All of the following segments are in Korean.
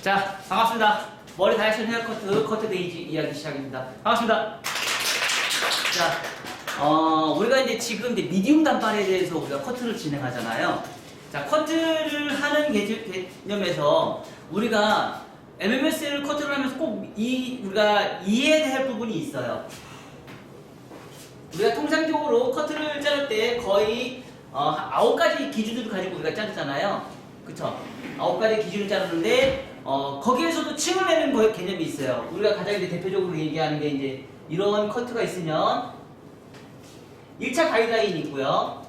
자, 반갑습니다. 머리 다이슨 헤어커트, 커트 데이지 이야기 시작입니다. 반갑습니다. 자, 우리가 이제 지금 이제 미디움 단발에 대해서 우리가 커트를 진행하잖아요. 자, 커트를 하는 개념에서 우리가 MMS를 커트를 하면서 꼭 우리가 이해해야 할 부분이 있어요. 우리가 통상적으로 커트를 자를 때 거의 9가지 기준을 가지고 우리가 자르잖아요. 그쵸? 9가지 기준을 자르는데 거기에서도 층을 내는 개념이 있어요. 우리가 가장 이제 대표적으로 얘기하는 게 이제 이런 커트가 있으면 1차 가이드라인이 있고요.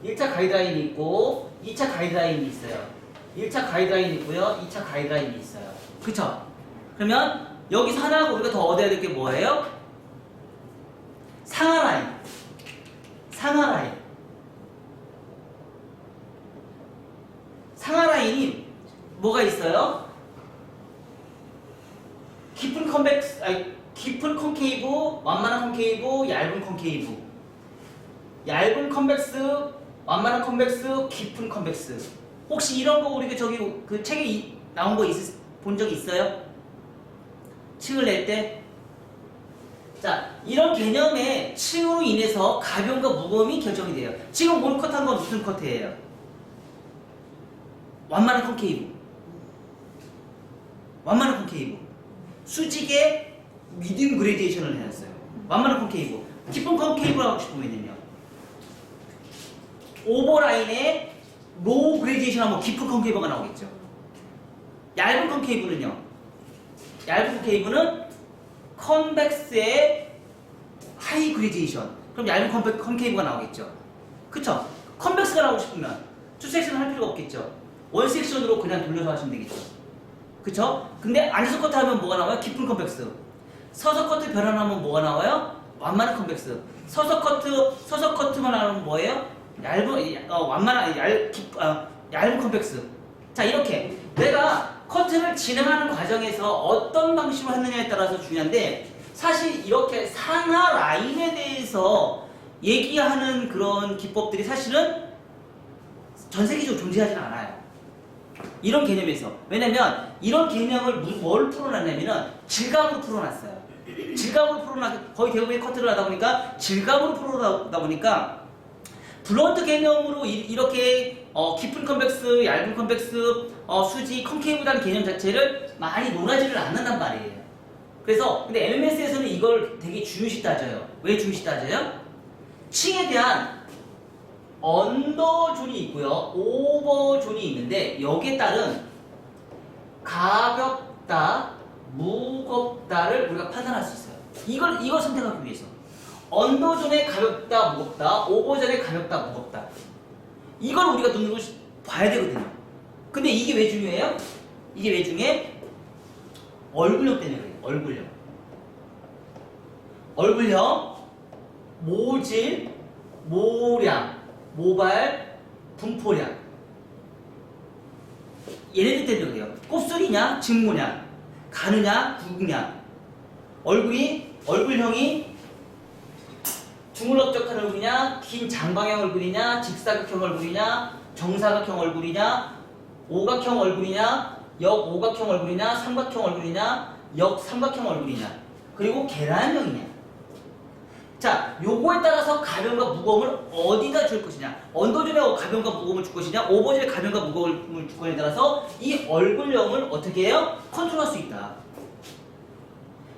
1차 가이드라인이 있고 2차 가이드라인이 있어요. 1차 가이드라인이 있고요. 2차 가이드라인이 있어요. 그쵸? 그러면 여기서 하나 우리가 더 얻어야 될 게 뭐예요? 상하 라인. 상하 라인. 상하 라인이 뭐가 있어요? 깊은 콘케이브, 완만한 콘케이브, 얇은 콘케이브. 얇은 컨벡스, 완만한 컨벡스, 깊은 컨벡스. 혹시 이런 거 우리가 저기 그 책에 나온 거 본 적 있어요? 층을 낼 때? 자, 이런 개념의 층으로 인해서 가벼움과 무거움이 결정이 돼요. 지금 오늘 컷한 건 무슨 커트예요? 완만한 콘케이브. 완만한 콘케이브. 수직에 미디움 그레디에이션을 해놨어요. 완만한 콘케이브. 깊은 콘케이브를 하고 싶으면요. 오버라인에 로우 그레디에이션 하면 깊은 콘케이브가 나오겠죠. 얇은 콘케이브는요. 얇은 콘케이브는 컨벡스의 하이 그레디에이션. 그럼 얇은 콘케이브가 나오겠죠. 그쵸? 컨벡스가 나오고 싶으면 투 섹션을 할 필요가 없겠죠. 원 섹션으로 그냥 돌려서 하시면 되겠죠. 그쵸? 근데 앉아서 커트 하면 뭐가 나와요? 깊은 컨벡스. 서서 커트 변환하면 뭐가 나와요? 완만한 컨벡스. 서서 커트만 하면 뭐예요? 얇은 컨벡스. 자, 이렇게 내가 커트를 진행하는 과정에서 어떤 방식으로 했느냐에 따라서 중요한데, 사실 이렇게 상하 라인에 대해서 얘기하는 그런 기법들이 사실은 전 세계적으로 존재하지는 않아요. 이런 개념에서. 왜냐면 이런 개념을 뭘 풀어놨냐면은 질감으로 풀어놨어요. 질감으로 거의 대부분의 커트를 하다 보니까 질감으로 풀어놨다 보니까 블런트 개념으로 이렇게 깊은 컨벡스, 얇은 컨벡스, 수지, 컨케이브라는 개념 자체를 많이 논하지를 않는단 말이에요. 그래서 근데 MMS에서는 이걸 되게 중요시 따져요. 왜 중요시 따져요? 층에 대한 언더존이 있고요. 오버존이 있는데 여기에 따른 가볍다, 무겁다를 우리가 판단할 수 있어요. 이걸 선택하기 위해서. 언더존에 가볍다, 무겁다, 오버존에 가볍다, 무겁다. 이걸 우리가 눈으로 봐야 되거든요. 근데 이게 왜 중요해요? 이게 왜 중요해? 얼굴형 때문에 그래요. 얼굴형. 얼굴형, 모질, 모량, 모발, 분포량. 얘네들 때문에 그래요. 곱슬이냐, 직모냐, 가느냐, 굵냐. 얼굴형이 주물럭적한 얼굴이냐, 긴 장방형 얼굴이냐, 직사각형 얼굴이냐, 정사각형 얼굴이냐, 오각형 얼굴이냐, 역오각형 얼굴이냐, 삼각형 얼굴이냐, 역삼각형 얼굴이냐, 그리고 계란형이냐. 자, 요거에 따라서 가벼움과 무거움을 어디다 줄 것이냐, 언더존에 가벼움과 무거움을 줄 것이냐, 오버존에 가벼움과 무거움을 줄 것이냐에 따라서 이 얼굴형을 어떻게 해요? 컨트롤할 수 있다.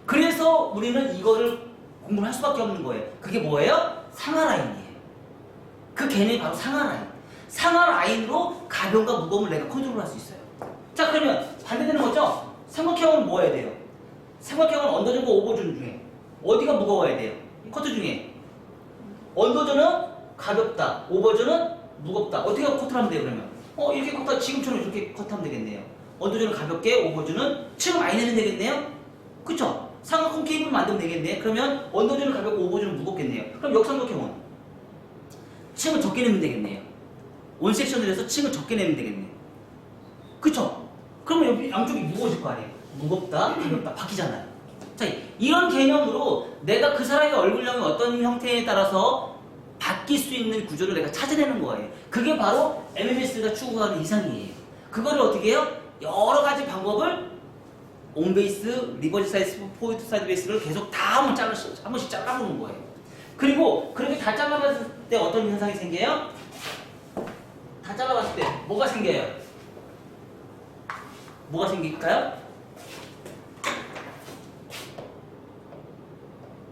그래서 우리는 이거를 공부를 할 수밖에 없는 거예요. 그게 뭐예요? 상하 라인이에요. 그 개념이 바로 상하 라인. 상하 라인으로 가벼움과 무거움을 내가 컨트롤할 수 있어요. 자, 그러면 반대되는 거죠? 삼각형은 뭐 해야 돼요? 삼각형은 언더존과 오버존 중에 어디가 무거워야 돼요? 커트 중에 언더존은 가볍다, 오버존은 무겁다. 어떻게 커트를 하면 돼요? 그러면 이렇게 커트, 지금처럼 이렇게 커트하면 되겠네요. 언더존은 가볍게, 오버존은 층을 많이 내면 되겠네요. 그쵸? 상하 콘케이브를 만들면 되겠네. 그러면 언더존은 가볍고 오버존은 무겁겠네요. 그럼 역삼각형은 층을 적게 내면 되겠네요. 원 섹션을 해서 층을 적게 내면 되겠네요. 그쵸? 그러면 여기 양쪽이 무거워질 거 아니에요. 무겁다, 가볍다, 바뀌잖아요. 자, 이런 개념으로 내가 그 사람의 얼굴형이 어떤 형태에 따라서 바뀔 수 있는 구조를 내가 찾아내는 거예요. 그게 바로 MMS가 추구하는 이상이에요. 그거를 어떻게 해요? 여러 가지 방법을 온베이스, 리버스 사이드, 포인트 사이드 베이스를 계속 다 한 번씩 잘라보는 거예요. 그리고 그렇게 다 잘라봤을 때 어떤 현상이 생겨요? 다 잘라봤을 때 뭐가 생겨요? 뭐가 생길까요?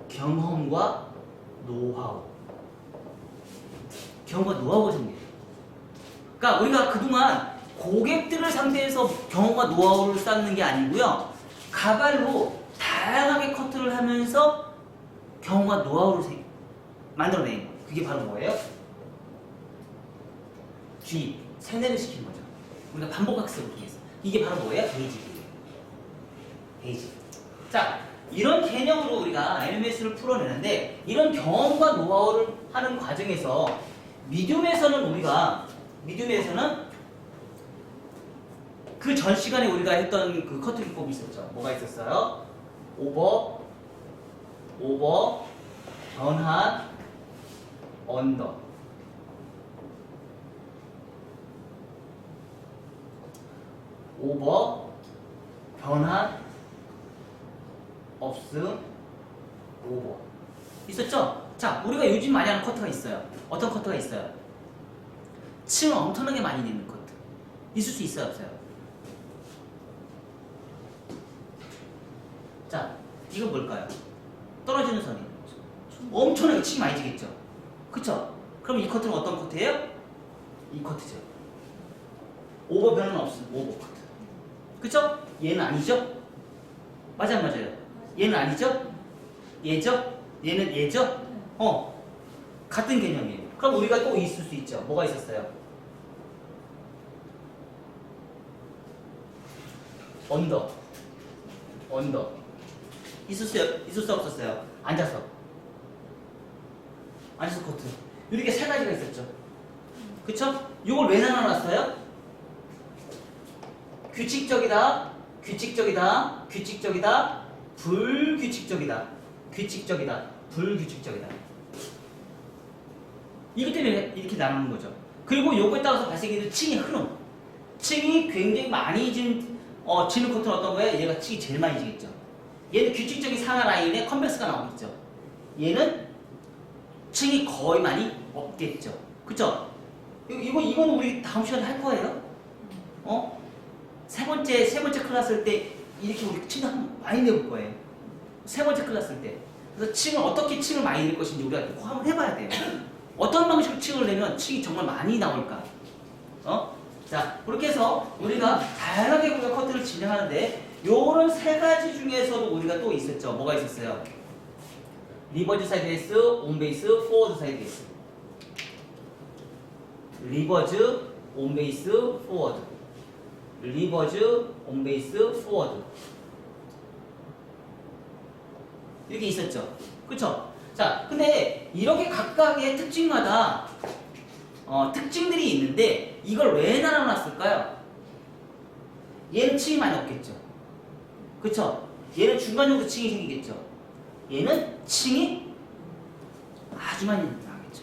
경험과 노하우. 경험과 노하우가 생겨요. 그러니까 우리가 그동안 고객들을 상대해서 경험과 노하우를 쌓는 게 아니고요. 가발로 다양하게 커트를 하면서 경험과 노하우를 만들어내는 거예요. 그게 바로 뭐예요? 주입, 세뇌를 시키는 거죠. 우리가 반복학습을 통해서. 이게 바로 뭐예요? 베이직이에요. 베이직. 자, 이런 개념으로 우리가 LMS를 풀어내는데 이런 경험과 노하우를 하는 과정에서 미디움에서는 그 전 시간에 우리가 했던 그 커트 기법이 있었죠. 뭐가 있었어요? 오버, 변환, 언더. 오버, 변환, 업승, 오버. 있었죠? 자, 우리가 요즘 많이 하는 커트가 있어요. 어떤 커트가 있어요? 층을 엄청나게 많이 내는 커트. 있을 수 있어요, 없어요? 자, 이건 뭘까요? 떨어지는 선이 엄청나게 층이 많이 지겠죠? 그쵸? 그럼 이 커트는 어떤 커트예요? 이 커트죠. 오버 변은 없음, 오버 커트. 그쵸? 얘는 아니죠? 맞아요, 맞아요. 얘는 아니죠? 얘죠? 얘는 얘죠? 같은 개념이에요. 그럼 우리가 또 있을 수 있죠. 뭐가 있었어요? 언더. 있었어요? 있을 수 없었어요? 앉아서 커트. 이렇게 세 가지가 있었죠. 그쵸? 이걸 왜 나눠놨어요? 규칙적이다, 불규칙적이다. 이기 때문에 이렇게 나누는 거죠. 그리고 요거에 따라서 발생되는 층의 흐름. 층이 굉장히 많이 지는 커트는 어떤 거예요? 얘가 층이 제일 많이 지겠죠. 얘는 규칙적인 상하 라인에 컨벡스가 나오겠죠. 얘는 층이 거의 많이 없겠죠. 그쵸? 이건 우리 다음 시간에 할 거예요. 세 번째 클래스 할 때 이렇게 우리 층을 많이 내볼 거예요. 세 번째 클래스 할 때. 그래서 어떻게 층을 많이 낼 것인지 우리가 한번 해봐야 돼요. 어떤 방식으로 층을 내면 층이 정말 많이 나올까? 자, 그렇게 해서 우리가 다양하게 우리가 커트를 진행하는데 요런 세 가지 중에서도 우리가 또 있었죠. 뭐가 있었어요? 리버즈 사이드 베이스, 온베이스, 포워드 사이드 베이스. 리버즈, 온베이스, 포워드. 리버즈, 온베이스, 포워드. 이렇게 있었죠. 그쵸? 자, 근데 이렇게 각각의 특징마다 특징들이 있는데 이걸 왜 나눠놨을까요? 얘는 층이 많이 없겠죠. 그쵸? 얘는 중간 정도 층이 생기겠죠. 얘는 층이 아주 많이 나겠죠.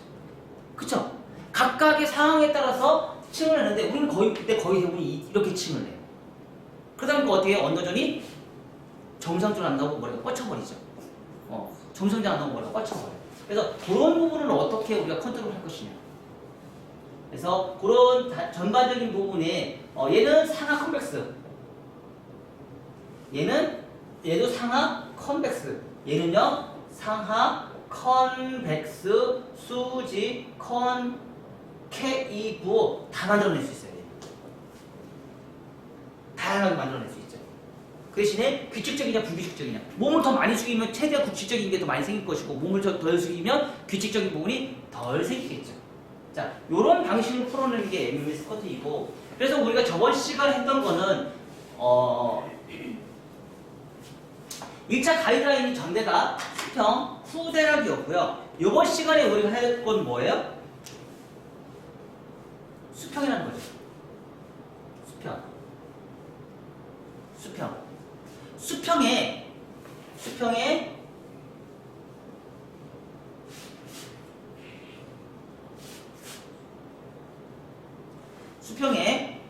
그쵸? 각각의 상황에 따라서 층을 하는데 우리는 그때 거의 대부분 이렇게 층을 해요. 그러다 보니까 어떻게 해요? 언더존이 정상적으로 안 나오고 머리가 뻗쳐버리죠. 정상적으로 안 나오고 머리가 뻗쳐버려요. 그래서 그런 부분을 어떻게 우리가 컨트롤 할 것이냐. 그래서 그런 전반적인 부분에 얘는 상하 컨벡스, 얘도 상하 컨벡스, 얘는요 상하 컨벡스, 수직, 컨케이브 다 만들어낼 수 있어요. 다양하게 만들어낼 수 있죠. 그 대신에 규칙적이냐 불규칙적이냐. 몸을 더 많이 숙이면 최대한 규칙적인 게 더 많이 생길 것이고 몸을 덜 숙이면 규칙적인 부분이 덜 생기겠죠. 자, 요런 방식으로 풀어내는 게 MMS 커트이고, 그래서 우리가 저번 시간에 했던 거는 1차 가이드라인이 전대가 수평, 후대락이었고요. 요번 시간에 우리가 할 건 뭐예요? 수평이라는 거죠. 수평에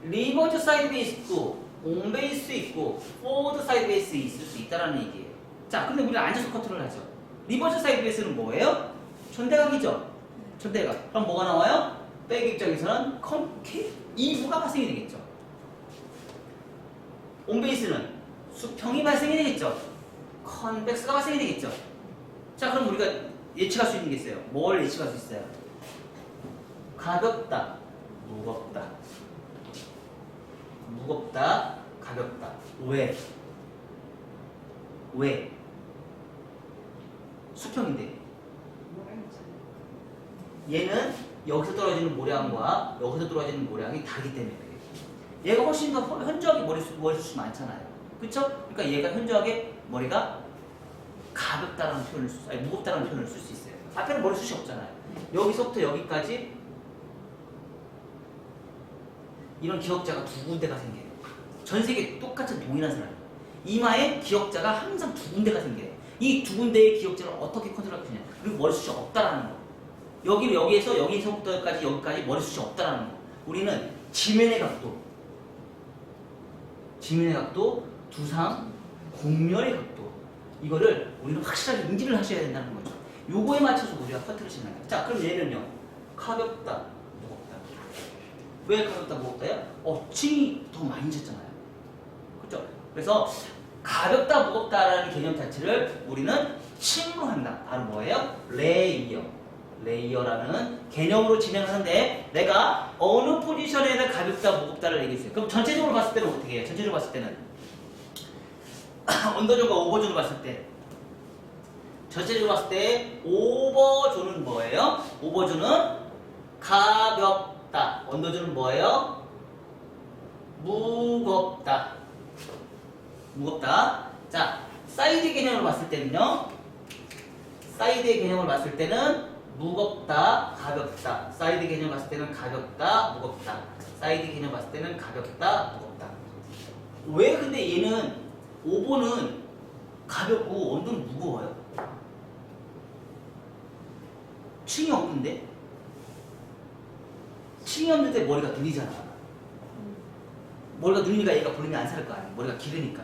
리버스 사이드 베이스 있고 온 베이스 있고 포워드 사이드 베이스 있을 수 있다라는 얘기예요. 자, 근데 우리는 앉아서 커트를 하죠. 리버스 사이드 베이스는 뭐예요? 전대각이죠. 전대각. 그럼 뭐가 나와요? 백 입장에서는 이부가 발생이 되겠죠. 온 베이스는 수평이 발생이 되겠죠. 컨벡스가 발생이 되겠죠. 자, 그럼 우리가 예측할 수 있는 게 있어요. 뭘 예측할 수 있어요? 가볍다, 무겁다. 무겁다, 가볍다. 왜? 왜? 수평인데. 얘는 여기서 떨어지는 모량과 여기서 떨어지는 모량이 다르기 때문에 그래요. 얘가 훨씬 더 현저하게 머리숱이 많잖아요. 그쵸? 그러니까 얘가 현저하게 머리가 가볍다라는 표현을 아니 무겁다라는 표현을 쓸 수 있어요. 앞에는 머리숱이 없잖아요. 여기서부터 여기까지 이런 기역자가 두 군데가 생겨요. 전 세계 똑같은 동일한 사람이에요. 이마에 기역자가 항상 두 군데가 생겨요. 이 두 군데의 기역자를 어떻게 컨트롤할 것이냐. 그리고 머리숱이 없다라는 거. 여기서부터까지 여기까지 머리숱이 없다라는 거. 우리는 지면의 각도, 두상, 곡면의 각도. 이거를 우리는 확실하게 인지를 하셔야 된다는 거죠. 요거에 맞춰서 우리가 커트를 진행해요. 자, 그럼 얘는요. 가볍다, 무겁다. 왜 가볍다, 무겁다요? 층이 더 많이 졌잖아요. 그렇죠? 그래서 가볍다, 무겁다라는 개념 자체를 우리는 층으로 한다. 바로 뭐예요? 레이어라는 개념으로 진행하는데 내가 어느 포지션에는 가볍다, 무겁다를 얘기했어요. 그럼 전체적으로 봤을 때는 어떻게 해요? 전체적으로 봤을 때는 언더존과 오버존을 봤을 때 전체적으로 봤을 때 오버존은 뭐예요? 오버존은 가볍다. 언더존은 뭐예요? 무겁다. 자, 사이드 개념을 봤을 때는요. 사이드의 개념을 봤을 때는 무겁다, 가볍다. 사이드 개념 봤을 때는 가볍다, 무겁다. 사이드 개념 봤을 때는 가볍다, 무겁다. 왜 근데 얘는 오버는 가볍고 언더는 무거워요? 층이 없는데? 층이 없는데 머리가 눌리잖아. 머리가 눌리니까 얘가 볼륨이 안 살 거 아니야. 머리가 길으니까.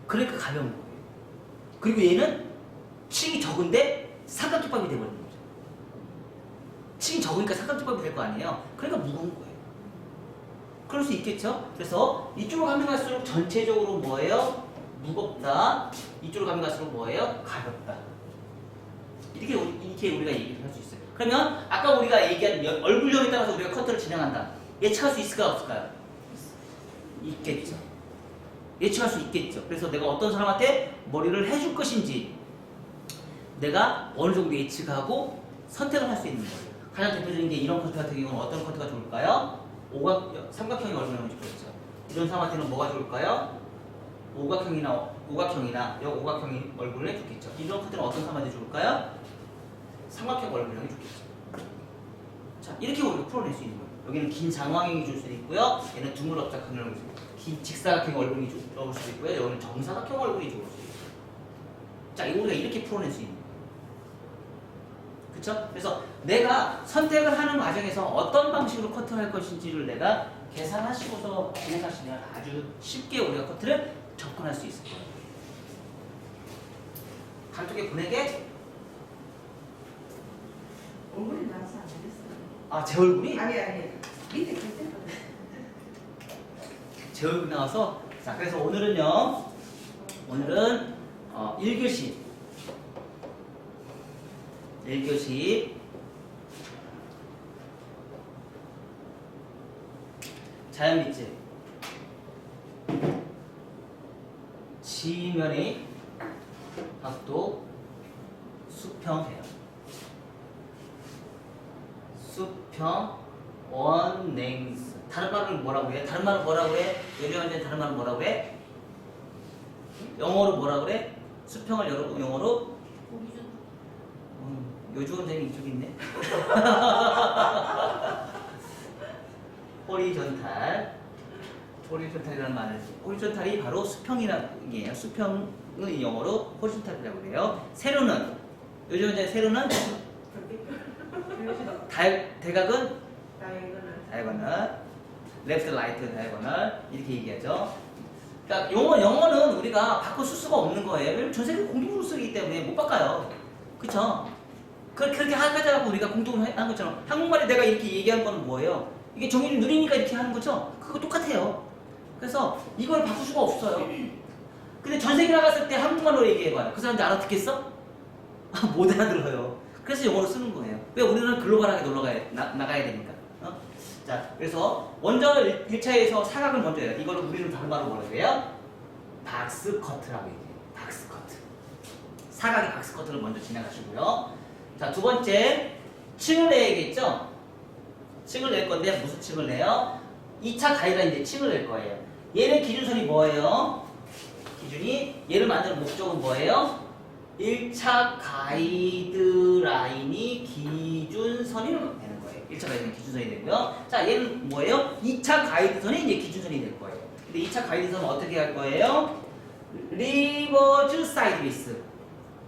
그러니까 가벼운 거예요. 그리고 얘는 층이 적은데 삼각김밥이 돼버리는 거죠. 층이 적으니까 삼각김밥이 될 거 아니에요. 그러니까 무거운 거예요. 그럴 수 있겠죠? 그래서 이쪽으로 가면 갈수록 전체적으로 뭐예요? 무겁다. 이쪽으로 가면 갈수록 뭐예요? 가볍다. 이렇게 우리가 얘기를 할 수 있어요. 그러면 아까 우리가 얘기한 얼굴형에 따라서 우리가 커트를 진행한다. 예측할 수 있을까요? 없을까요? 있겠죠. 예측할 수 있겠죠. 그래서 내가 어떤 사람한테 머리를 해줄 것인지 내가 어느 정도 예측하고 선택을 할 수 있는 거예요. 가장 대표적인 게 이런 커트 같은 경우는 어떤 커트가 좋을까요? 삼각형이 얼굴형이 좋겠죠. 이런 사람한테는 뭐가 좋을까요? 오각형이나 역오각형이 얼굴에 좋겠죠. 이런 커트는 어떤 사람한테 좋을까요? 삼각형 얼굴형이 좋겠죠. 자, 이렇게 우리가 풀어낼 수 있는 거예요. 여기는 긴 장황형이 좋을 수도 있고요. 얘는 드물업작형이 좋을 수도 있고, 긴 직사각형 얼굴이 좋을 수도 있고요. 여기는 정사각형 얼굴이 좋을 수도 있고. 자, 이거 우리가 이렇게 풀어낼 수 있는 거예요. 그쵸? 그래서 내가 선택을 하는 과정에서 어떤 방식으로 커트를 할 것인지를 내가 계산하시고서 진행하시면 아주 쉽게 우리가 커트를 접근할 수 있을 거예요. 감쪽에 보내게? 얼굴이 나와서 안 되겠어요. 아, 제 얼굴이? 아니 밑에 글쎄. 제 얼굴 나와서. 자, 그래서 오늘은 1교시 자연빛집 지면의 각도 수평해요. 수평 원랭스. 다른 말은 뭐라고 해? 요리원장님 다른 말은 뭐라고 해? 영어로 뭐라 그래? 수평을 영어로? 요주 원장님 이쪽에 있네. 호리존탈이라는 말을. 호리존탈이 바로 수평이라는 얘기예요. 수평은 영어로 호리존탈이라고 그래요. 세로는 요주 원장님 세로는 대각은 다이거널. left, right diagonal 이렇게 얘기하죠. 그러니까 영어는 우리가 바꿔 쓸 수가 없는 거예요. 왜냐면 전 세계 공통으로 쓰기 때문에 못 바꿔요. 그쵸? 그렇게 하자고 우리가 공통으로 하는 것처럼 한국말에 내가 이렇게 얘기하는 건 뭐예요? 이게 정의를 누리니까 이렇게 하는 거죠? 그거 똑같아요. 그래서 이걸 바꿀 수가 없어요. 근데 전 세계 나갔을 때 한국말로 얘기해봐요. 그 사람들 알아듣겠어? 못 알아들어요. 그래서 영어로 쓰는 거예요. 왜 우리는 글로벌하게 나가야 되니까. 자, 그래서 먼저 1차에서 사각을 먼저 해요. 이걸 우리는 다른 말로 뭐라고 해요? 박스커트라고 얘기해요. 박스커트. 사각의 박스커트를 먼저 지나가시고요. 자, 두 번째, 층을 내야겠죠? 층을 낼 건데 무슨 층을 내요? 2차 가이드라인인데 층을 낼 거예요. 얘는 기준선이 뭐예요? 기준이 얘를 만드는 목적은 뭐예요? 1차 가이드라인이 기준선이 되는 거예요. 1차 가이드는 기준선이 되고요. 자, 얘는 뭐예요? 2차 가이드선이 이제 기준선이 될 거예요. 근데 2차 가이드선은 어떻게 할 거예요? 리버즈 사이드베이스.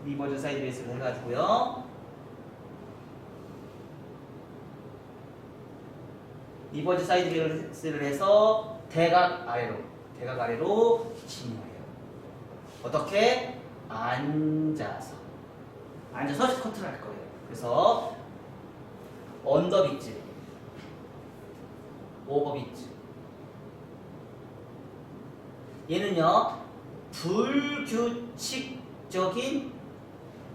리버즈 사이드베이스를 해가지고요. 리버즈 사이드베이스를 해서 대각 아래로 진행해요. 어떻게? 앉아서 커트를 할 거예요. 그래서 언더 빗질, 오버 빗질. 얘는요 불규칙적인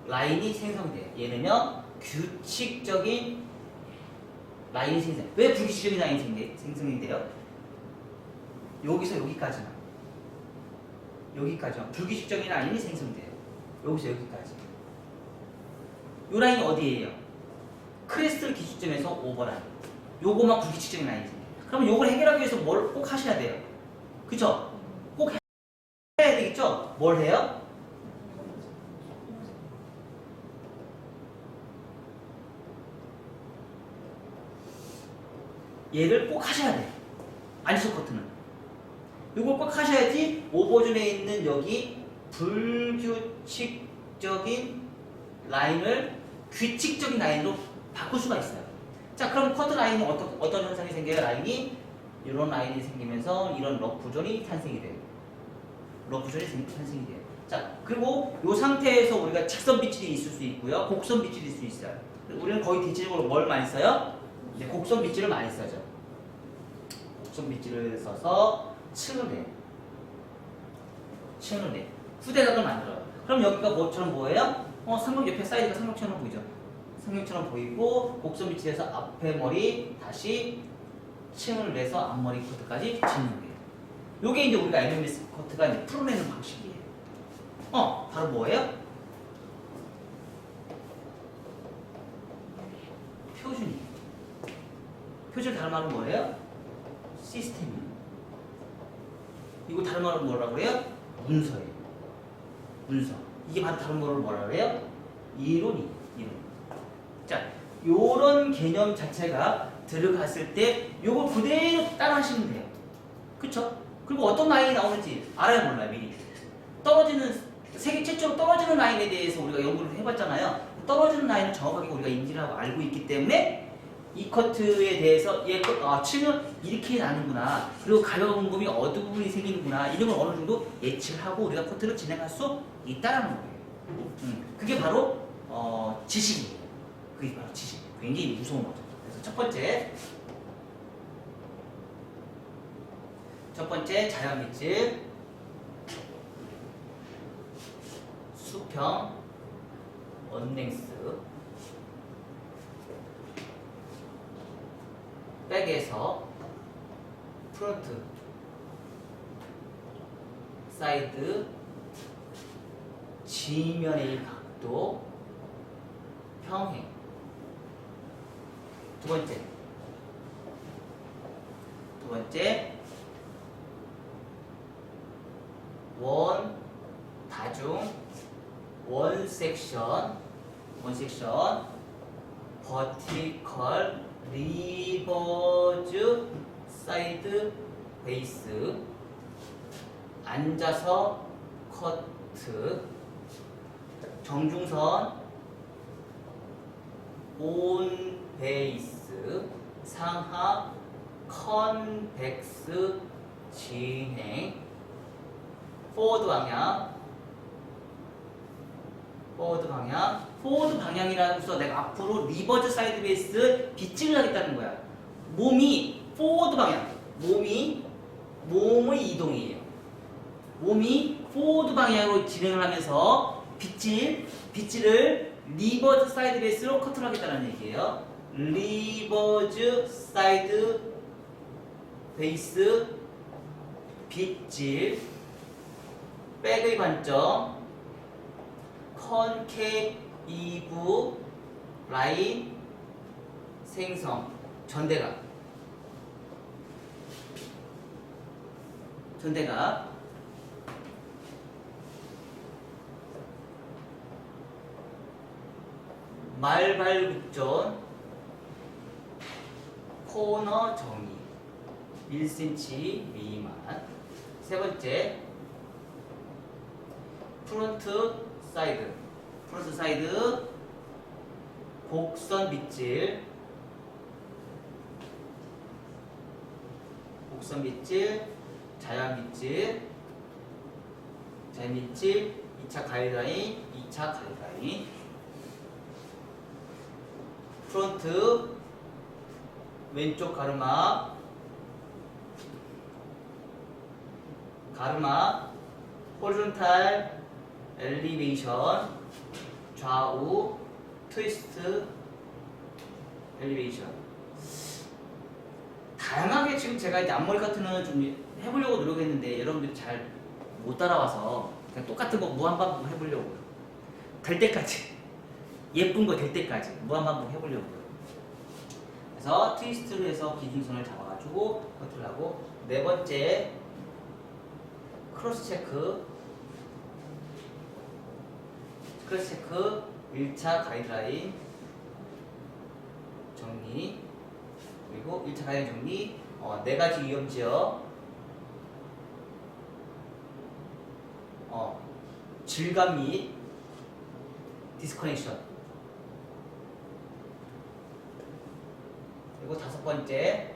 라인이 생성이 돼요. 얘는요 규칙적인 라인이 생성. 왜 불규칙적인 라인이 생성이 돼요? 여기서 여기까지만. 여기까지만 불규칙적인 라인이 생성돼요. 여기서 여기까지. 이 라인이 어디예요? 크레스트 기준점에서 오버라인. 요거만 불규칙적인 라인이 생겨요. 그러면 요걸 해결하기 위해서 뭘 꼭 하셔야 돼요? 그쵸? 꼭 해야 되겠죠? 뭘 해요? 얘를 꼭 하셔야 돼요. 안시소 커트는. 이걸 꼭 하셔야지 오버존에 있는 여기 불규칙적인 라인을 규칙적인 라인으로 바꿀 수가 있어요. 자, 그럼 커트 라인이 어떤 현상이 생겨요? 라인이 이런 라인이 생기면서 이런 러프존이 탄생이 돼요. 러프존이 탄생이 돼요. 자, 그리고 이 상태에서 우리가 직선 빗질이 있을 수 있고요. 곡선 빗질이 있을 수 있어요. 우리는 거의 대체적으로 뭘 많이 써요? 이제 곡선 빗질을 많이 써죠. 곡선 빗질을 써서 층을 내요. 후대각을 만들어요. 그럼 여기가 뭐처럼 보여요? 삼각 옆에 사이드가 삼각처럼 보이죠? 삼각처럼 보이고 곡선 빗질에서 앞에 머리 다시 층을 내서 앞머리 커트까지 짓는 거예요. 요게 이제 우리가 MMS 커트가 이제 풀어내는 방식이에요. 바로 뭐예요? 표준이에요. 표준 다른 말은 뭐예요? 시스템이에요. 이거 다른 말로 뭐라고 해요? 문서예요. 문서. 이게 바로 다른 말로 뭐라고 해요? 이론이에요. 이론. 자, 요런 개념 자체가 들어갔을 때 요걸 그대로 따라 하시면 돼요. 그쵸? 그리고 어떤 라인이 나오는지 알아요, 몰라요, 미리? 세계 최초로 떨어지는 라인에 대해서 우리가 연구를 해봤잖아요. 떨어지는 라인을 정확하게 우리가 인지를 하고 알고 있기 때문에 이 커트에 대해서 치면 이렇게 나는구나. 그리고 가벼운 부분이 어느 부분이 생기는구나. 이런 걸 어느 정도 예측을 하고 우리가 커트를 진행할 수 있다라는 거예요. 그게 바로 지식이에요. 그게 바로 지식. 굉장히 무서운 거죠. 그래서 첫 번째 자연 빗질, 수평, 언랭스, 백에서 프론트, 사이드, 지면의 각도, 평행. 두 번째 원 다중 원 섹션 버티컬 리버즈 사이드 베이스 앉아서 커트 정중선 온 베이스 상하 컨벡스 진행 포워드 방향이라면서 내가 앞으로 리버즈 사이드 베이스 빗질을 하겠다는 거야. 몸이 포워드 방향, 몸의 이동이에요. 몸이 포워드 방향으로 진행을 하면서 빗질을 리버즈 사이드 베이스로 커트를 하겠다는 얘기예요. 리버즈 사이드 베이스 빗질 백의 관점 컨케이브 라인 생성 전대각 말발굽존 코너 정의 1cm 미만. 세 번째 프론트 사이드 곡선 빗질 자연 빗질 2차 가이드라인 프론트 왼쪽 가르마 호리존탈 엘리베이션 좌우 트위스트 엘리베이션. 다양하게 지금 제가 이제 앞머리 커트는 좀 해보려고 노력했는데 여러분들이 잘 못 따라와서 그냥 똑같은 거 무한반복 해보려고요. 될 때까지 예쁜 거 될 때까지 무한반복 해보려고요. 그래서 트위스트로 해서 기준선을 잡아가지고 커트를 하고. 네 번째 크로스 체크 1차 가이드라인 정리. 그리고 1차 가이드라인 정리. 네 가지 위험 지역 질감 및 디스커넥션. 그리고 다섯 번째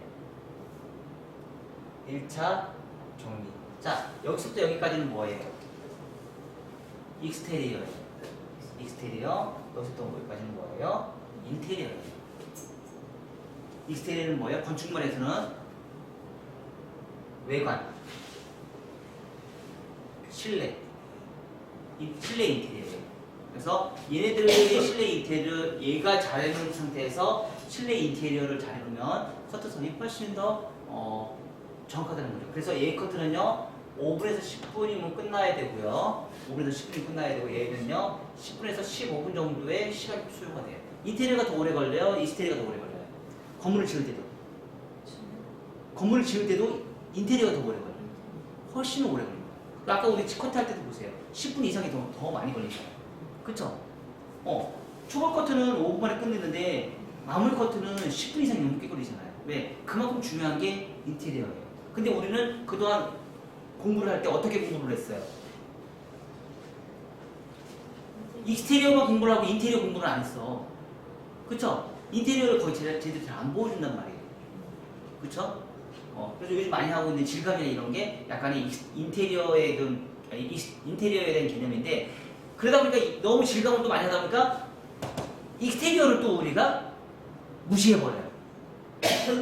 1차 정리. 자, 여기서부터 여기까지는 뭐예요? 익스테리어. 여기서부터 여기까지는 뭐예요? 인테리어예요. 익스테리어는 뭐예요? 건축물에서는 외관, 실내 인테리어예요. 그래서 얘네들의 실내 인테리어 얘가 잘 해놓은 상태에서 실내 인테리어를 잘 해놓으면 커트선이 훨씬 더 정확하다는 거죠. 그래서 얘 커트는요 5분에서 10분이면 끝나야 되고요. 5분에서 10분이 끝나야 되고 얘는요 10분에서 15분 정도의 시간이 소요가 돼요. 인테리어가 더 오래 걸려요? 익스테리어가 더 오래 걸려요? 건물을 지을 때도 인테리어가 더 오래 걸려요. 훨씬 오래 걸려요. 아까 우리 커트 할 때도 보세요. 10분 이상이 더 많이 걸리잖아요. 그쵸? 초벌 커트는 5분 만에 끝내는데 마무리 커트는 10분 이상이 넘게 걸리잖아요. 왜? 그만큼 중요한 게 인테리어예요. 근데 우리는 그동안 공부를 할 때 어떻게 공부를 했어요? 익스테리어만 공부를 하고 인테리어 공부를 안 했어. 그쵸? 인테리어를 거의 제대로 잘 안 보여준단 말이에요. 그쵸? 그래서 요즘 많이 하고 있는 질감이나 이런 게 약간의 인테리어에 대한 개념인데, 그러다 보니까 너무 질감을 또 많이 하다 보니까 익스테리어를 또 우리가 무시해버려요.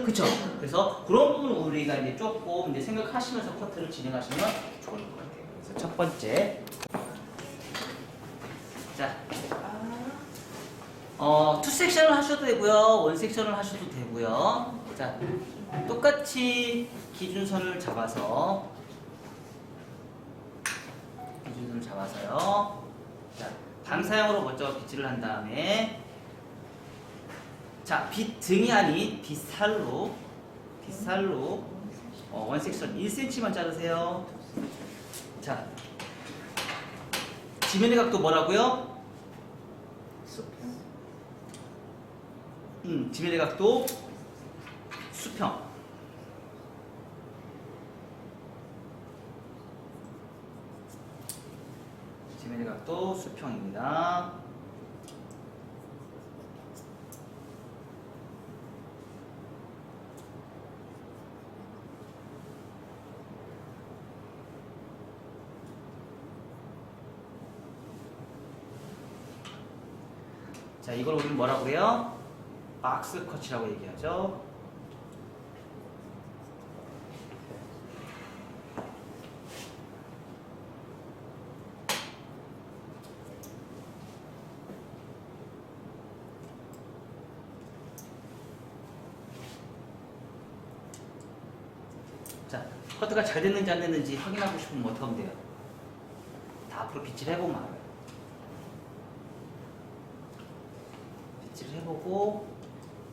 그쵸? 그래서 그런 부분을 우리가 이제 조금 이제 생각하시면서 커트를 진행하시면 좋을 것 같아요. 그래서 첫 번째. 자. 투 섹션을 하셔도 되고요. 원 섹션을 하셔도 되고요. 자, 똑같이 기준선을 잡아서요. 자, 방사형으로 먼저 빗질을 한 다음에, 자, 등이 아닌 빗살로 원 섹션 1cm만 자르세요. 자, 지면의 각도 뭐라고요? 지면의 각도 수평. 지면의 각도 수평입니다. 자, 이걸 우리는 뭐라고 해요? 박스 컷이라고 얘기하죠. 자, 커트가 잘 됐는지 안 됐는지 확인하고 싶으면 어떻게 하면 돼요? 다 앞으로 빗질 해보면 알아요. 빗질을 해보고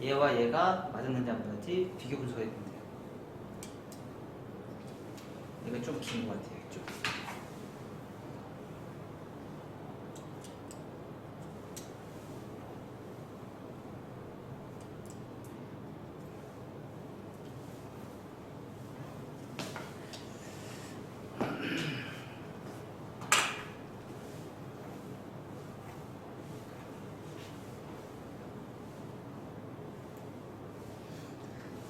얘와 얘가 맞았는지 안 맞았는지 비교 분석해 보면 돼요. 이거 좀 긴 것 같아요. 좀.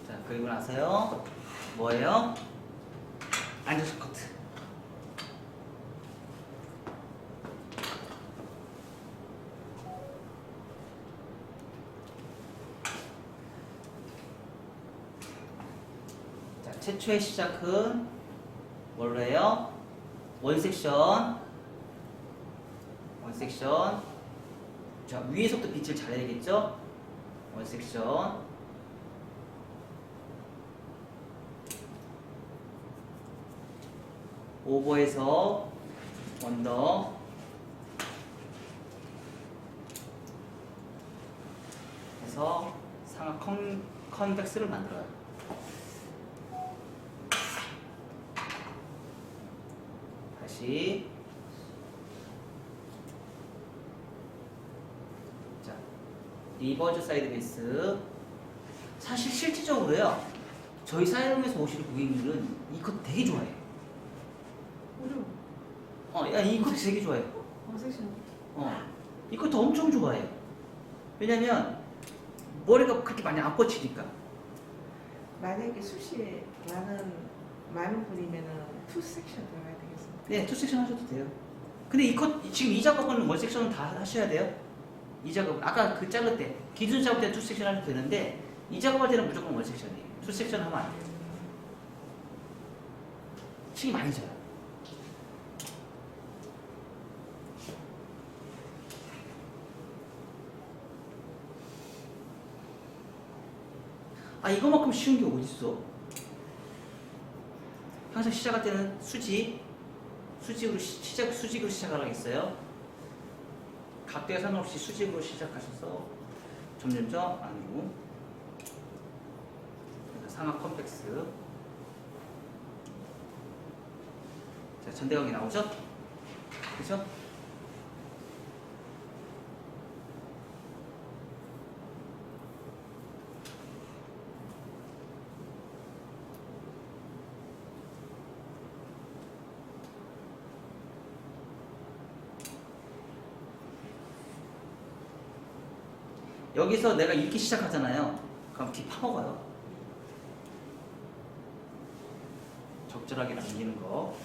자, 그리고 나서요. 뭐예요? 안전선 커트. 자, 최초의 시작은 뭘로 해요? 원섹션. 자, 위에서부터 빗질 잘해야겠죠? 원섹션. 오버에서 언더. 해서 상하 컨벡스를 만들어요. 다시. 자, 리버즈 사이드 베이스. 사실 실질적으로요, 저희 사이롱에서 오시는 고객님들은 이 컷 되게 좋아해요. 어려워. 야, 이 컷 되게 좋아해요. 섹션. 이 컷 엄청 좋아해요. 왜냐면 머리가 그렇게 많이 안 뻗치니까. 만약에 숱이 많은 분이면은 투 섹션 들어가야 되겠습니다. 네, 투 섹션 하셔도 돼요. 근데 이 컷, 지금 이 작업은 원 섹션은 다 하셔야 돼요. 이 작업, 아까 그 자를 때, 기준 작업 때 투 섹션 하셔도 되는데, 이 작업할 때는 무조건 원 섹션이에요. 투 섹션 하면 안 돼요. 층이 많이 져요. 아, 이거만큼 쉬운 게 어딨어? 항상 시작할 때는 수직으로 시작을 하겠어요. 각도에 상관없이 수직으로 시작하셔서 점점점 안으로. 상하 컴팩스. 자, 전대각이 나오죠? 그죠? 여기서 내가 읽기 시작하잖아요. 그럼 뒤 파먹어요. 적절하게 남기는 거.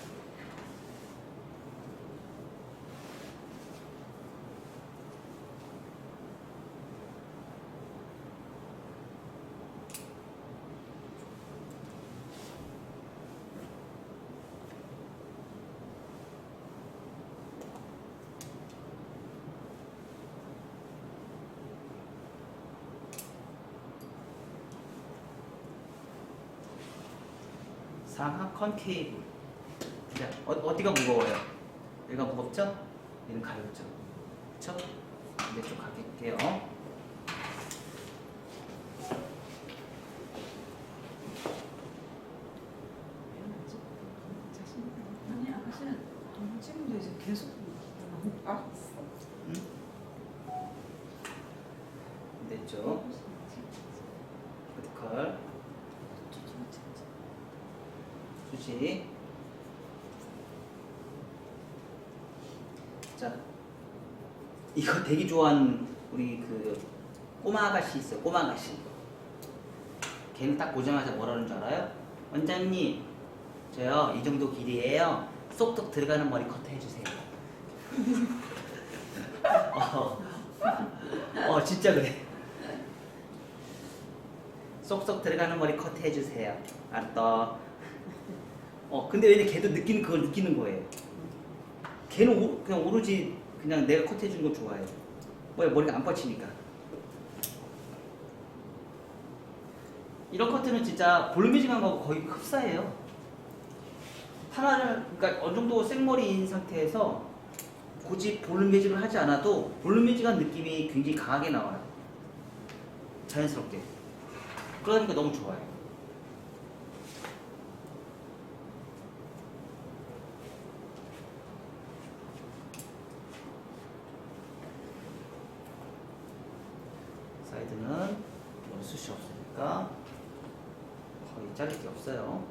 상하 컨케이브. 자, 어디가 무거워요? 얘가 무겁죠? 얘는 가볍죠? 그쵸? 반대쪽 갈게요. 아니 아까 지금도 이제 계속 너무 빠졌어. 응? 반대쪽 버티컬 수직. 자, 이거 되게 좋아하는 우리 그 꼬마 아가씨 있어요. 꼬마 아가씨. 걔는 딱 보자마자 뭐라 그러는 줄 알아요? 원장님, 저요 이 정도 길이에요. 쏙쏙 들어가는 머리 커트 해주세요. 진짜 그래. 쏙쏙 들어가는 머리 커트 해주세요. 알았다. 근데 왜 걔도 그걸 느끼는 거예요. 걔는 그냥 오로지 그냥 내가 커트 해주는 걸 좋아해. 머리가 안 뻗치니까. 이런 커트는 진짜 볼륨 매직한 거하고 거의 흡사해요. 하나를, 그러니까 어느 정도 생머리인 상태에서 굳이 볼륨 매직을 하지 않아도 볼륨 매직한 느낌이 굉장히 강하게 나와요. 자연스럽게. 그러니까 너무 좋아요. 사이드는 머리 숱이 없으니까 거의 자를 게 없어요.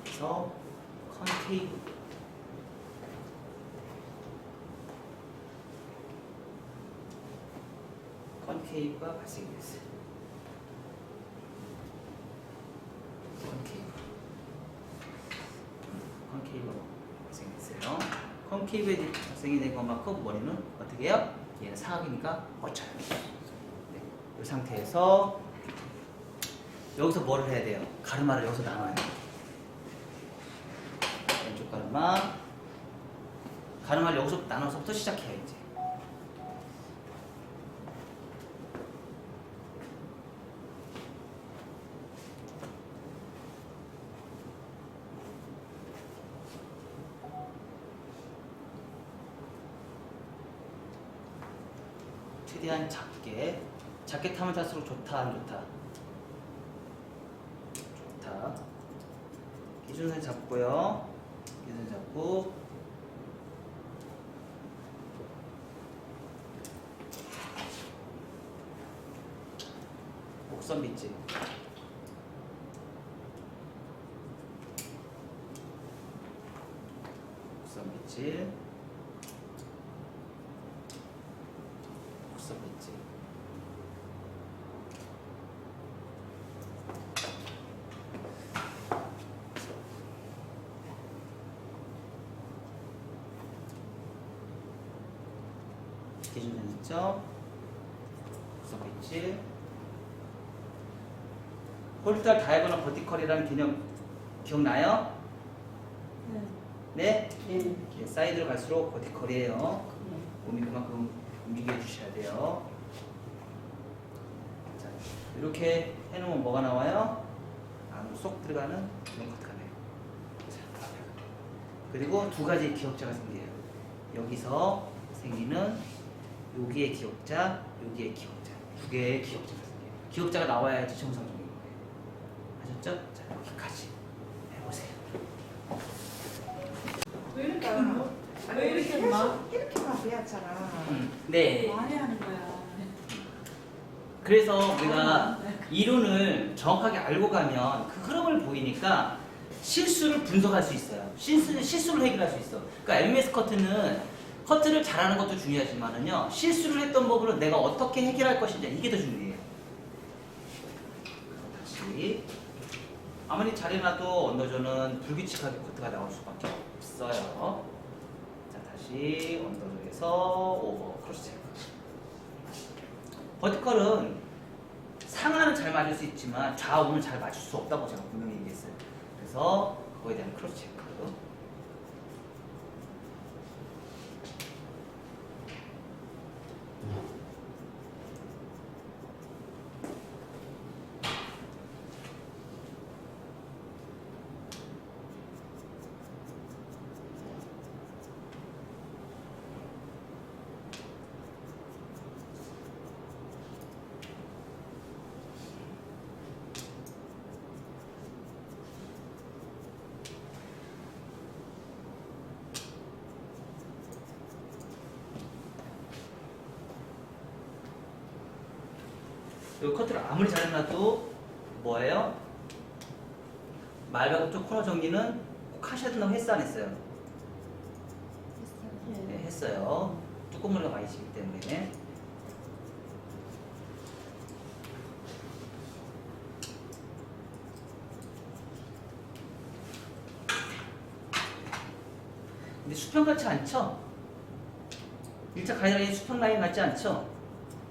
그래서 컨케이브가 발생이 됐어요. 컨케이브가 발생이 됐어요. 컨케이브에 발생이 된 것만큼 머리는 어떻게 해요? 얘는 사각이니까 뻗쳐요. 네. 이 상태에서 여기서 뭐를 해야 돼요? 가르마를 여기서 나눠요. 왼쪽 가르마를 여기서 나눠서부터 시작해요. 이제 최대한 작게 타면 탈수록 좋다 안 좋다? 좋다. 기준선 잡고요. 기준 잡고 곡선 빗질. 곡선 빗질. 곡선 빗질. 기준선 있죠? 곡선 빗질. 홀리탈 다이거널 버티컬이라는 개념 기억나요? 네? 네? 사이드로 갈수록 버티컬이에요. 몸이 그만큼 움직여 주셔야 돼요. 자, 이렇게 해놓으면 뭐가 나와요? 안으로 쏙 들어가는 이런 커트가 나요. 자, 그리고 두 가지 기억자가 생겨요. 여기서 생기는 여기의 기억자, 여기의 기억자. 두 개의 기억자가 생겨요. 기억자가 나와야지 정상적인 거예요. 아셨죠? 자, 여기까지 해보세요. 왜 이렇게 막 이렇게만 배웠잖아. 네. 많이 하는 거야. 그래서 우리가 이론을 정확하게 알고 가면 그 흐름을 보이니까 실수를 분석할 수 있어요. 실수를 해결할 수 있어. 그러니까 MS 커트를 잘하는 것도 중요하지만은요, 실수를 했던 부분을 내가 어떻게 해결할 것인지 이게 더 중요해요. 다시. 아무리 잘해놔도 언더존은 불규칙하게 커트가 나올 수밖에 없어요. 자, 다시 언더존에서 오버 크로스 체크. 버티컬은 상하는 잘 맞을 수 있지만 좌우는 잘 맞출 수 없다고 제가 분명히 얘기했어요. 그래서 그거에 대한 크로스 체크. 이 커트를 아무리 잘해놔도 뭐예요? 말과 쪽 코너 정리는 꼭 하셔야 된다고 했어 안 했어요? 네, 했어요. 뚜껑머리가 많이 지기 때문에. 근데 수평 같지 않죠? 1차 가이드 라인이 수평 라인 같지 않죠?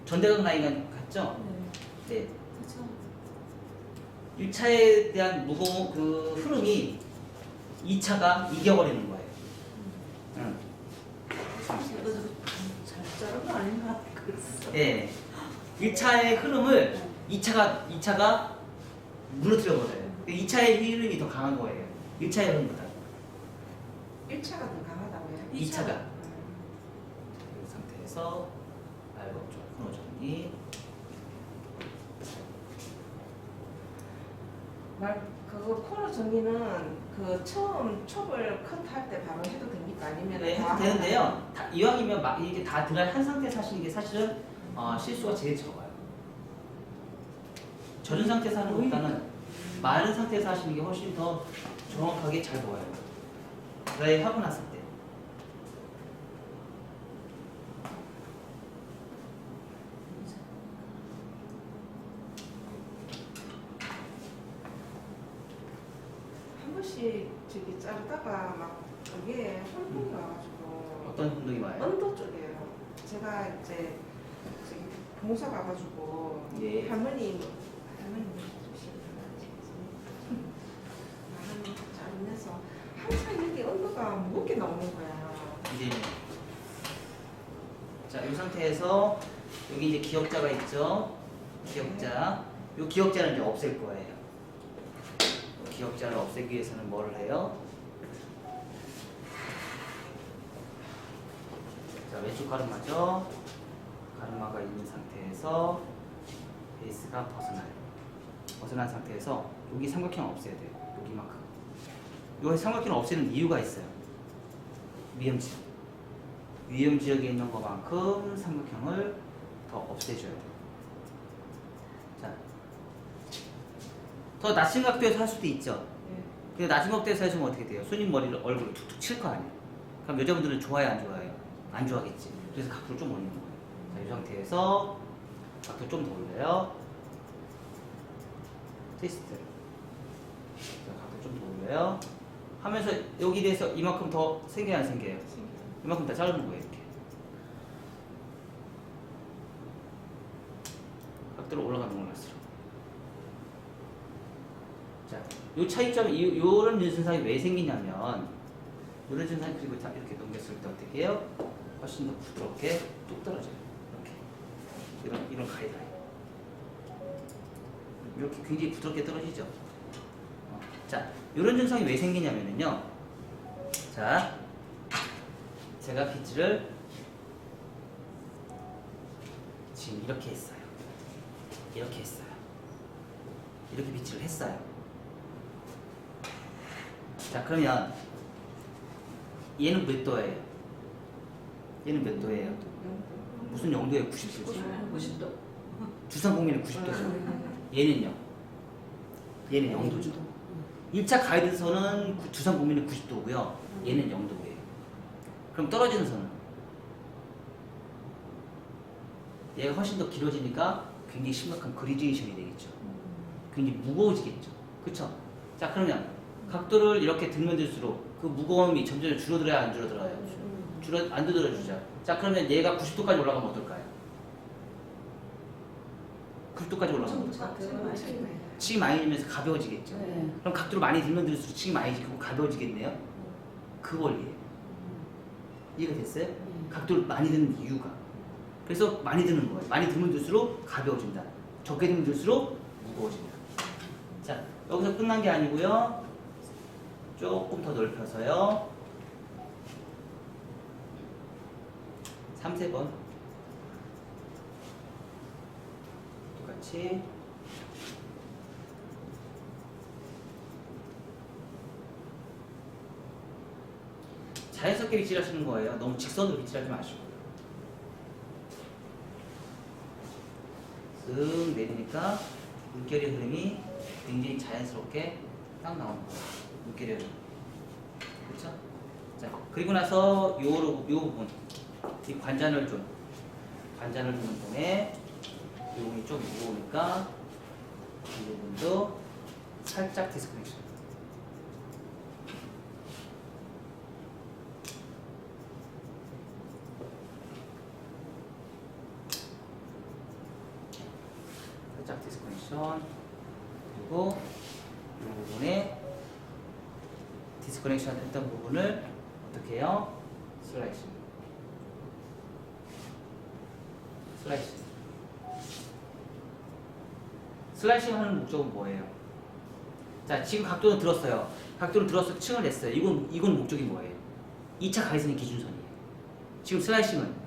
전대각 라인 같죠? 네. 네. 그렇죠. 1차에 대한 무거운 그 흐름이 2차가 이겨버리는 거예요. 응. 이거 잘 자른 거 아닌가? 그랬어. 예. 1차의 흐름을 2차가 무너뜨려버려요. 2차의 흐름이 더 강한 거예요. 1차의 흐름보다. 1차가 더 강하다고요? 2차가. 이 상태에서 알고 좀 코너 정리. 그거 코너 정리는 그 처음 촉을 컷 할 때 바로 해도 됩니까? 아니면 네, 해도 되는데요. 이왕이면 막 이게 다 드라이 한 상태에서 하시는 게 사실은 실수가 제일 적어요. 젖은 상태에서 하는 것보다는 마른 상태에서 하시는 게 훨씬 더 정확하게 잘 보여요. 드라이 하고 났을 때. 한 번씩 저기 자르다가 막 이게 혼동이 와가지고 어떤 운동이 와요? 언더 쪽이에요. 제가 이제 저기 봉사 가가지고 예. 할머니 자르면서 항상 이게 언더가 무겁게 나오는 거야. 이제 자, 이 상태에서 여기 이제 기역자가 있죠. 기역자. 이 기역자는 이제 없앨 거예요. 기역자를 없애기 위해서는 뭐를 해요? 자, 왼쪽 가르마죠. 가르마가 있는 상태에서 베이스가 벗어나요. 벗어난 상태에서 여기 삼각형 없애야 돼요. 여기만큼. 이 삼각형을 없애는 이유가 있어요. 위험지역. 위험지역에 있는 것만큼 삼각형을 더 없애줘야 돼요. 자, 더 낮은 각도에서 할 수도 있죠. 근데 낮은 각도에서 해주면 어떻게 돼요? 손님 머리를 얼굴을 툭툭 칠 거 아니에요. 그럼 여자분들은 좋아요, 안 좋아해요? 안 좋아하겠지. 그래서 각도를 좀 올리는 거예요. 자, 이 상태에서 각도 좀 더 올려요. 트위스트. 자, 각도 좀 더 올려요. 하면서 여기 대해서 이만큼 더 생겨야 안 생겨요? 이만큼 다 자르는 거예요, 이렇게. 각도로 올라가는 걸 할수록. 자, 요 차이점이, 요런 유선상이 왜 생기냐면, 요런 유선상이 그리고 자, 이렇게 넘겼을 때 어떻게 해요? 훨씬 더 부드럽게 뚝 떨어져요. 이렇게. 이런 가이드라인. 이렇게 굉장히 부드럽게 떨어지죠. 자, 요런 증상이 왜 생기냐면요. 자, 제가 빗질을 지금 이렇게 했어요. 이렇게 했어요. 이렇게 빗질을 했어요. 자, 그러면 얘는 몇 도예요? 얘는 몇 도예요? 무슨 영도예요? 90도지. 90도. 주상공민은 90도죠. 얘는요? 얘는 0도죠. 1차 가이드선은 주상공민은 90도고요. 얘는 0도예요. 그럼 떨어지는 선은? 얘가 훨씬 더 길어지니까 굉장히 심각한 그리제이션이 되겠죠. 굉장히 무거워지겠죠. 그쵸? 자, 그러면 각도를 이렇게 들면 들수록 그 무거움이 점점 줄어들어야 안 줄어들어요? 안 줄어들어주죠. 자, 그러면 얘가 90도까지 올라가면 어떨까요? 90도까지 올라가면 어떨까요? 치 많이 들면서 가벼워지겠죠. 네. 그럼 각도를 많이 들면 들수록 치 많이 들고 가벼워지겠네요. 그 원리예요. 이해가 됐어요? 각도를 많이 드는 이유가. 그래서 많이 드는 거예요. 많이 들면 들수록 가벼워진다. 적게 들면 들수록 무거워진다. 자, 여기서 끝난 게 아니고요. 조금 더 넓혀서요. 3, 4번. 똑같이. 자연스럽게 빗질하시는 거예요. 너무 직선으로 빗질하지 마시고. 쓱 내리니까 물결의 흐름이 굉장히 자연스럽게 딱 나오는 거예요. 물결의 흐름. 그렇죠? 자, 그리고 나서 요 부분, 이 관자놀 주는 부분에 이 부분이 좀 무거우니까 이 부분도 살짝 디스커넥션. 살짝 디스커넥션. 그리고 이 부분에 디스커넥션 했던 부분을 어떻게 해요? 슬라이싱. 슬라이싱. 슬라이싱 하는 목적은 뭐예요? 자, 지금 각도는 들었어요. 각도를 들어서 층을 냈어요. 이건 목적이 뭐예요? 2차 가이선이 기준선이에요. 지금 슬라이싱은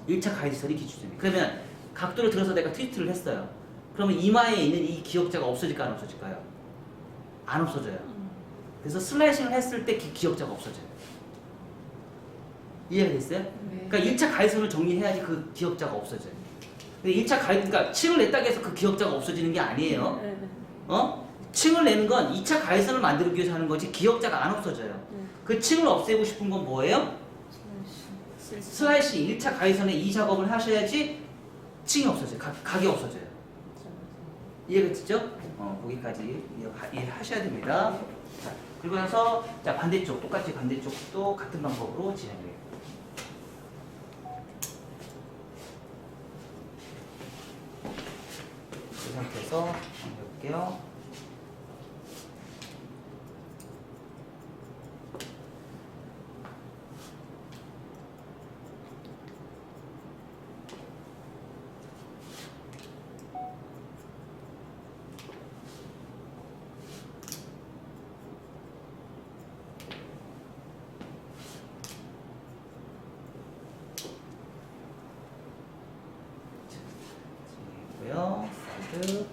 1차 가이드선이 기준선이에요. 그러면 각도를 들어서 내가 트위스트를 했어요. 그러면 이마에 있는 이 기역자가 없어질까 안 없어질까요? 안 없어져요. 그래서 슬라이싱을 했을 때 기역자가 없어져요. 이해가 됐어요? 네. 그러니까 1차 가이선을 정리해야지 그 기역자가 없어져요. 근데 1차 가이드, 그러니까 층을 냈다고 해서 그 기역자가 없어지는 게 아니에요. 네, 네. 층을 내는 건 2차 가이선을 만들기 위해서 하는 거지 기역자가 안 없어져요. 네. 그 층을 없애고 싶은 건 뭐예요? 슬라이싱 1차 가이선에 이 작업을 하셔야지 층이 없어져요. 각이 없어져요. 이해가 됐죠? 거기까지 이해하셔야 됩니다. 자, 그리고 나서 자 반대쪽 똑같이 반대쪽도 같은 방법으로 진행해요. 이 상태에서 한번 해볼게요. 고요. 사이드.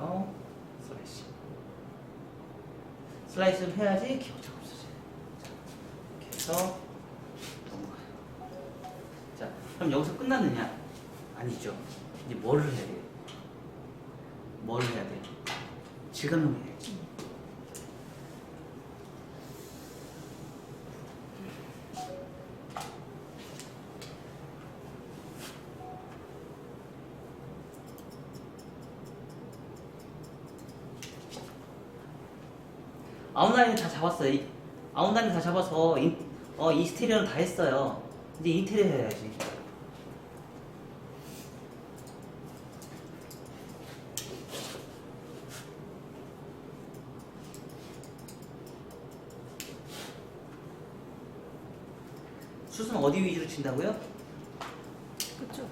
해서요. 슬라이싱. 슬라이스를 해야지 기억자가 없어져요. 이렇게 해서 넘어가요. 자, 그럼 여기서 끝났느냐? 아니죠. 이제 뭐를 해야 돼요? 뭐를 해야 돼요? 질감을 해야지. 아웃라인은 다 잡았어요. 아웃라인 다 잡아서 인스테리어는 다 했어요. 이제 인테리어 해야지. 슛은 어디 위주로 친다고요? 그쵸.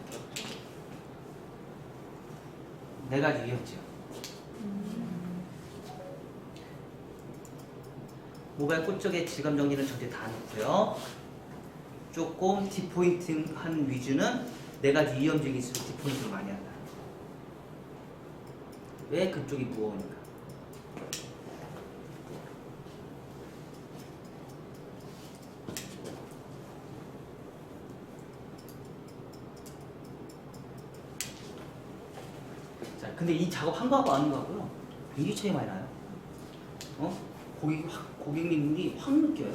네 가지 위험지요. 모바일 꽃 쪽에 질감 정리는 전체 다 넣고요. 조금 디포인팅한 위주는 네 가지 위험적이 있을수록 디포인팅을 많이 한다. 왜? 그쪽이 무거우니까. 자, 근데 이 작업 한 거하고 아닌 거하고요. 굉장히 차이 많이 나요. 고객님이 확 느껴요.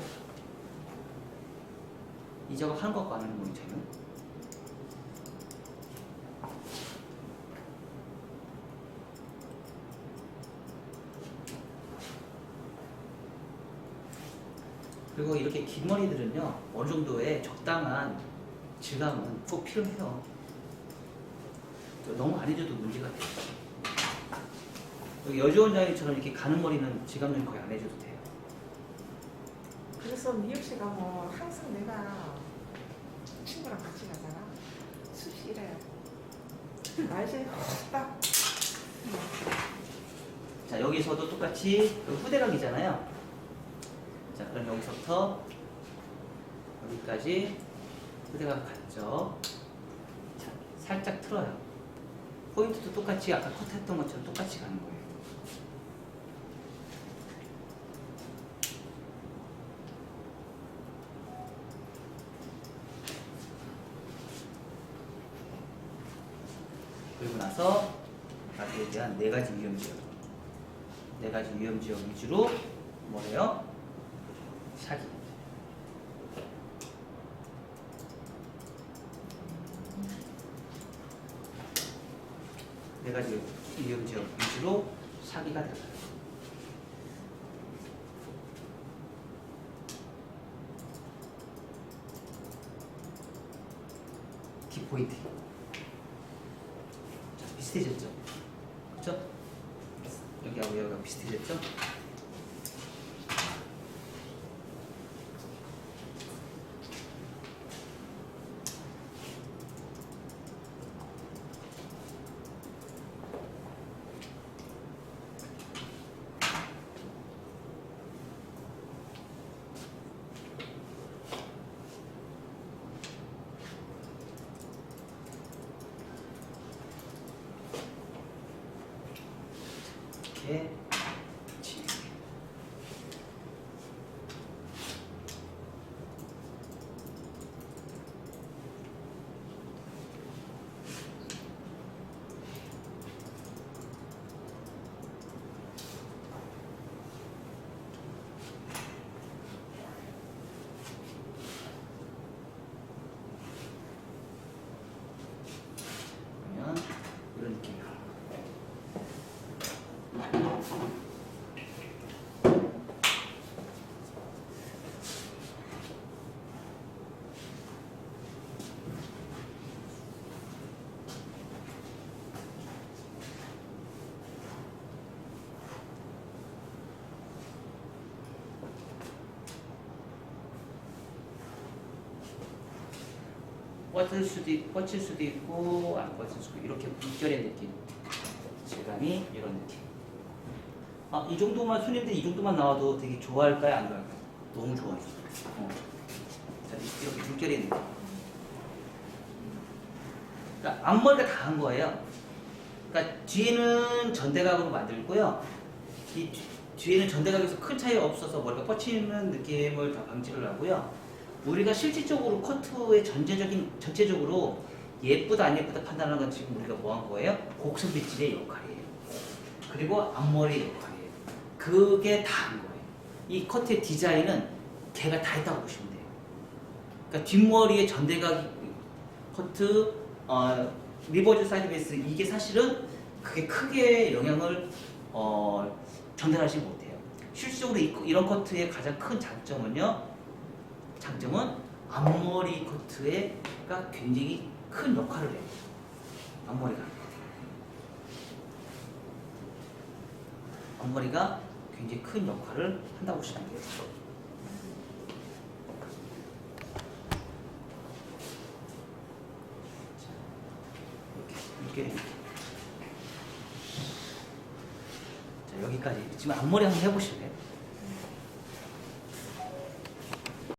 이 작업 하는 것과 안 하는 거의 차이는. 그리고 이렇게 긴 머리들은요, 어느 정도의 적당한 질감은 꼭 필요해요. 너무 안 해줘도 문제가 돼요. 여기 여주 원장님처럼 이렇게 가는 머리는 질감은 거의 안 해줘도 돼요. 그래서 미혁 씨가 뭐 항상 내가 친구랑 같이 가잖아. 수시 이래. 알지? 딱. 자, 여기서도 똑같이 후대각이잖아요. 자, 그럼 여기서부터 여기까지 후대각 같죠? 자, 살짝 틀어요. 포인트도 똑같이 아까 컷했던 것처럼 똑같이 가는 거예요. 그리고 나서 가드에 대한 네 가지 위험 지역. 네 가지 위험 지역 위주로 뭐래요? 샤기. 가지 이용 지역 위주로 사기가 들어가요. 키포인트. 자, 비슷해졌죠? 그렇죠? 여기하고 여기가 비슷해졌죠? 이렇게 그러면 이런 느낌이에요. 뻗칠 수도 있고 안 뻗칠 수도 있고 이렇게 물결의 느낌, 질감이 이런 느낌. 아, 이 정도만 손님들 이 정도만 나와도 되게 좋아할까요, 안 좋아할까요? 너무 좋아해요. 자, 이렇게 물결의 느낌. 그러니까 앞머리가 다 한 거예요. 그러니까 뒤에는 전대각으로 만들고요. 이 뒤에는 전대각에서 큰 차이 없어서 머리가 뻗치는 느낌을 다 방지를 하고요. 우리가 실질적으로 커트의 전체적으로 예쁘다 안 예쁘다 판단하는 건 지금 우리가 뭐 한 거예요? 곡선 빗질의 역할이에요. 그리고 앞머리의 역할이에요. 그게 다 한 거예요. 이 커트의 디자인은 걔가 다 했다고 보시면 돼요. 그러니까 뒷머리의 전대각 커트, 리버즈 사이드 베이스, 이게 사실은 그게 크게 영향을 전달하지 못해요. 실질적으로 이런 커트의 가장 큰 장점은 앞머리 커트가 굉장히 큰 역할을 해요. 앞머리가 굉장히 큰 역할을 한다고 보시면 돼요. 자, 이렇게. 자, 여기까지. 지금 앞머리 한번 해보실래요?